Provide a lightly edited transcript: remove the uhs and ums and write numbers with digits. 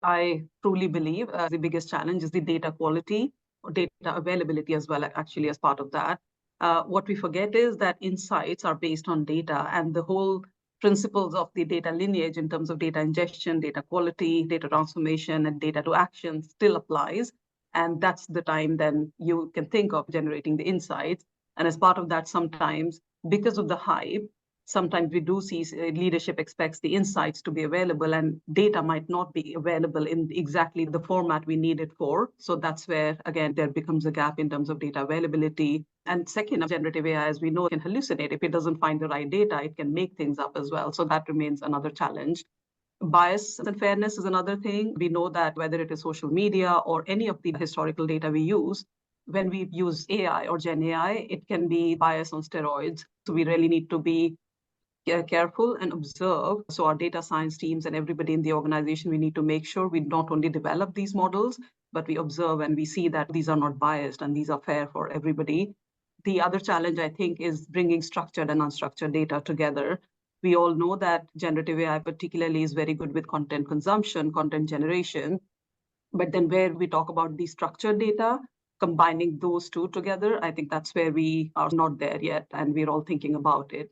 I truly believe the biggest challenge is the data quality or data availability as well, actually, as part of that. What we forget is that insights are based on data, and the whole principles of the data lineage in terms of data ingestion, data quality, data transformation, and data to action still applies. And that's the time then you can think of generating the insights. And as part of that, sometimes because of the hype, sometimes we do see leadership expects the insights to be available and data might not be available in exactly the format we need it for. So that's where, again, there becomes a gap in terms of data availability. And second, generative AI, as we know, can hallucinate. If it doesn't find the right data, it can make things up as well. So that remains another challenge. Bias and fairness is another thing. We know that whether it is social media or any of the historical data we use, when we use AI or Gen AI, it can be bias on steroids. So we really need to be careful and observe. So our data science teams and everybody in the organization, we need to make sure we not only develop these models, but we observe and we see that these are not biased and these are fair for everybody. The other challenge, I think, is bringing structured and unstructured data together. We all know that generative AI particularly is very good with content consumption, content generation. But then where we talk about the structured data, combining those two together, I think that's where we are not there yet, and we're all thinking about it.